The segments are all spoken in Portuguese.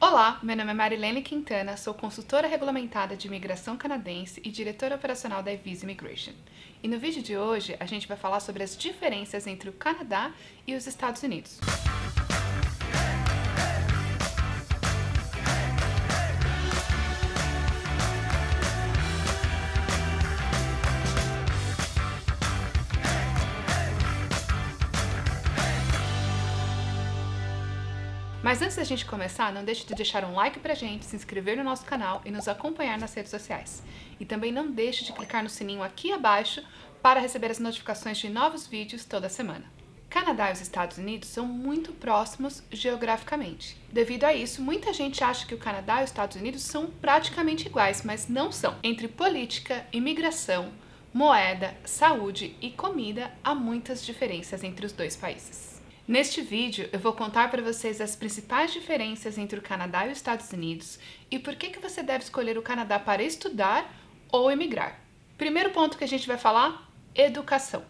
Olá, meu nome é Marilene Quintana, sou consultora regulamentada de imigração canadense e diretora operacional da Visa Immigration. E no vídeo de hoje a gente vai falar sobre as diferenças entre o Canadá e os Estados Unidos. Mas antes da gente começar, não deixe de deixar um like pra gente, se inscrever no nosso canal e nos acompanhar nas redes sociais. E também não deixe de clicar no sininho aqui abaixo para receber as notificações de novos vídeos toda semana. Canadá e os Estados Unidos são muito próximos geograficamente. Devido a isso, muita gente acha que o Canadá e os Estados Unidos são praticamente iguais, mas não são. Entre política, imigração, moeda, saúde e comida, há muitas diferenças entre os dois países. Neste vídeo, eu vou contar para vocês as principais diferenças entre o Canadá e os Estados Unidos e por que você deve escolher o Canadá para estudar ou emigrar. Primeiro ponto que a gente vai falar: educação.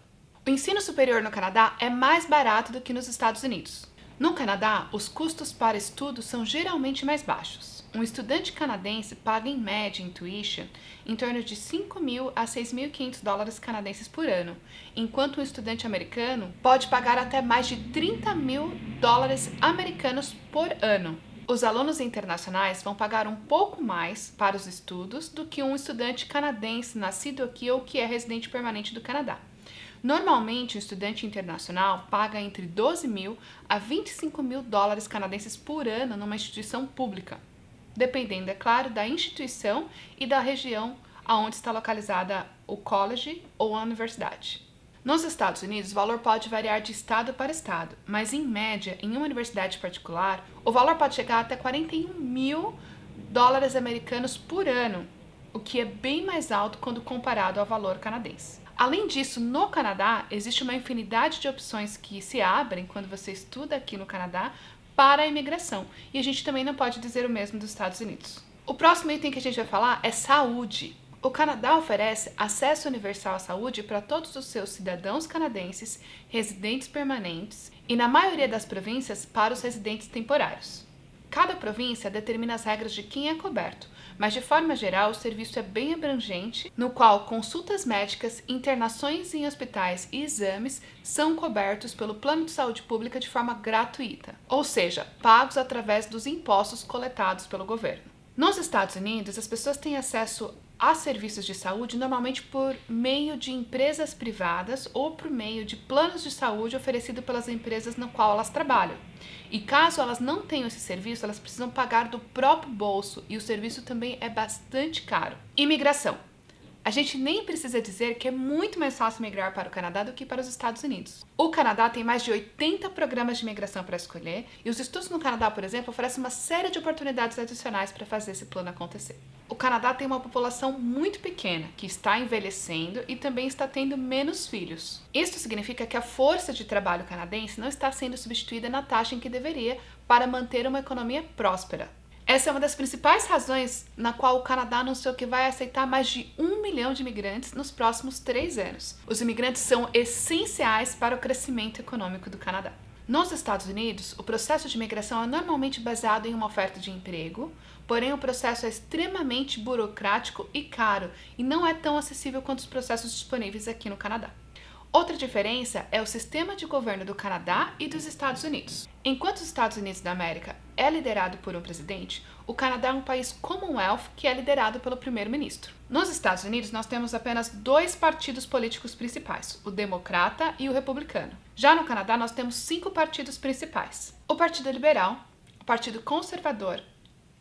O ensino superior no Canadá é mais barato do que nos Estados Unidos. No Canadá, os custos para estudo são geralmente mais baixos. Um estudante canadense paga em média em tuition em torno de $5.000 a $6.500 canadenses por ano, enquanto um estudante americano pode pagar até mais de $30.000 americanos por ano. Os alunos internacionais vão pagar um pouco mais para os estudos do que um estudante canadense nascido aqui ou que é residente permanente do Canadá. Normalmente, o estudante internacional paga entre $12.000 a $25.000 canadenses por ano numa instituição pública, dependendo, é claro, da instituição e da região onde está localizada o college ou a universidade. Nos Estados Unidos, o valor pode variar de estado para estado, mas em média, em uma universidade particular, o valor pode chegar até $41.000 americanos por ano, o que é bem mais alto quando comparado ao valor canadense. Além disso, no Canadá, existe uma infinidade de opções que se abrem quando você estuda aqui no Canadá para a imigração. E a gente também não pode dizer o mesmo dos Estados Unidos. O próximo item que a gente vai falar é saúde. O Canadá oferece acesso universal à saúde para todos os seus cidadãos canadenses, residentes permanentes e, na maioria das províncias, para os residentes temporários. Cada província determina as regras de quem é coberto, mas de forma geral o serviço é bem abrangente, no qual consultas médicas, internações em hospitais e exames são cobertos pelo Plano de Saúde Pública de forma gratuita, ou seja, pagos através dos impostos coletados pelo governo. Nos Estados Unidos, as pessoas têm acesso a serviços de saúde normalmente por meio de empresas privadas ou por meio de planos de saúde oferecidos pelas empresas no qual elas trabalham. E caso elas não tenham esse serviço, elas precisam pagar do próprio bolso e o serviço também é bastante caro. Imigração. A gente nem precisa dizer que é muito mais fácil migrar para o Canadá do que para os Estados Unidos. O Canadá tem mais de 80 programas de imigração para escolher e os estudos no Canadá, por exemplo, oferecem uma série de oportunidades adicionais para fazer esse plano acontecer. O Canadá tem uma população muito pequena, que está envelhecendo e também está tendo menos filhos. Isso significa que a força de trabalho canadense não está sendo substituída na taxa em que deveria para manter uma economia próspera. Essa é uma das principais razões na qual o Canadá anunciou que vai aceitar mais de 1 milhão de imigrantes nos próximos 3 anos. Os imigrantes são essenciais para o crescimento econômico do Canadá. Nos Estados Unidos, o processo de imigração é normalmente baseado em uma oferta de emprego, porém o processo é extremamente burocrático e caro e não é tão acessível quanto os processos disponíveis aqui no Canadá. Outra diferença é o sistema de governo do Canadá e dos Estados Unidos. Enquanto os Estados Unidos da América é liderado por um presidente, o Canadá é um país Commonwealth que é liderado pelo primeiro-ministro. Nos Estados Unidos, nós temos apenas 2 partidos políticos principais, o Democrata e o Republicano. Já no Canadá, nós temos 5 partidos principais: o Partido Liberal, o Partido Conservador,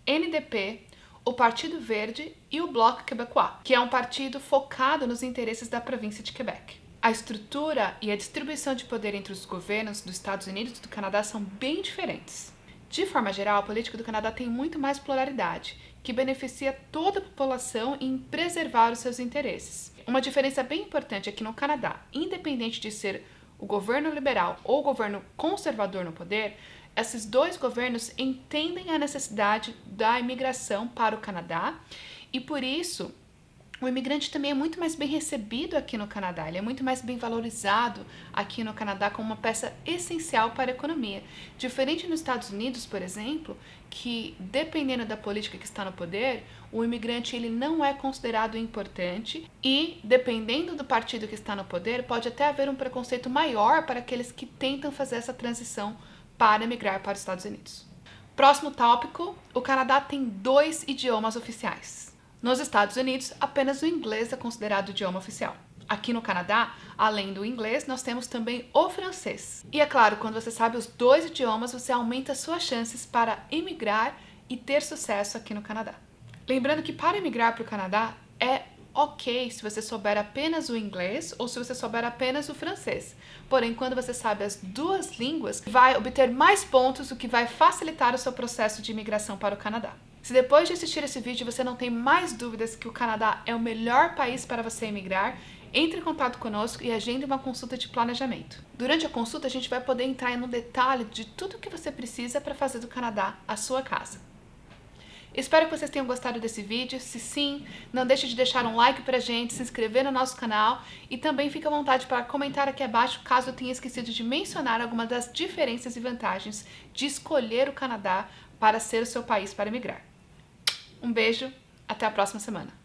NDP, o Partido Verde e o Bloc Québécois, que é um partido focado nos interesses da província de Quebec. A estrutura e a distribuição de poder entre os governos dos Estados Unidos e do Canadá são bem diferentes. De forma geral, a política do Canadá tem muito mais pluralidade, que beneficia toda a população em preservar os seus interesses. Uma diferença bem importante é que no Canadá, independente de ser o governo liberal ou o governo conservador no poder, esses 2 governos entendem a necessidade da imigração para o Canadá e, por isso, O imigrante também é muito mais bem recebido aqui no Canadá, ele é muito mais bem valorizado aqui no Canadá como uma peça essencial para a economia. Diferente nos Estados Unidos, por exemplo, que dependendo da política que está no poder, o imigrante ele não é considerado importante e, dependendo do partido que está no poder, pode até haver um preconceito maior para aqueles que tentam fazer essa transição para migrar para os Estados Unidos. Próximo tópico, o Canadá tem 2 idiomas oficiais. Nos Estados Unidos, apenas o inglês é considerado o idioma oficial. Aqui no Canadá, além do inglês, nós temos também o francês. E é claro, quando você sabe os 2 idiomas, você aumenta suas chances para emigrar e ter sucesso aqui no Canadá. Lembrando que para emigrar para o Canadá é ok se você souber apenas o inglês ou se você souber apenas o francês. Porém, quando você sabe as 2 línguas, vai obter mais pontos, o que vai facilitar o seu processo de imigração para o Canadá. Se depois de assistir esse vídeo você não tem mais dúvidas que o Canadá é o melhor país para você emigrar, entre em contato conosco e agende uma consulta de planejamento. Durante a consulta a gente vai poder entrar no detalhe de tudo o que você precisa para fazer do Canadá a sua casa. Espero que vocês tenham gostado desse vídeo. Se sim, não deixe de deixar um like pra gente, se inscrever no nosso canal e também fique à vontade para comentar aqui abaixo caso eu tenha esquecido de mencionar alguma das diferenças e vantagens de escolher o Canadá para ser o seu país para emigrar. Um beijo, até a próxima semana.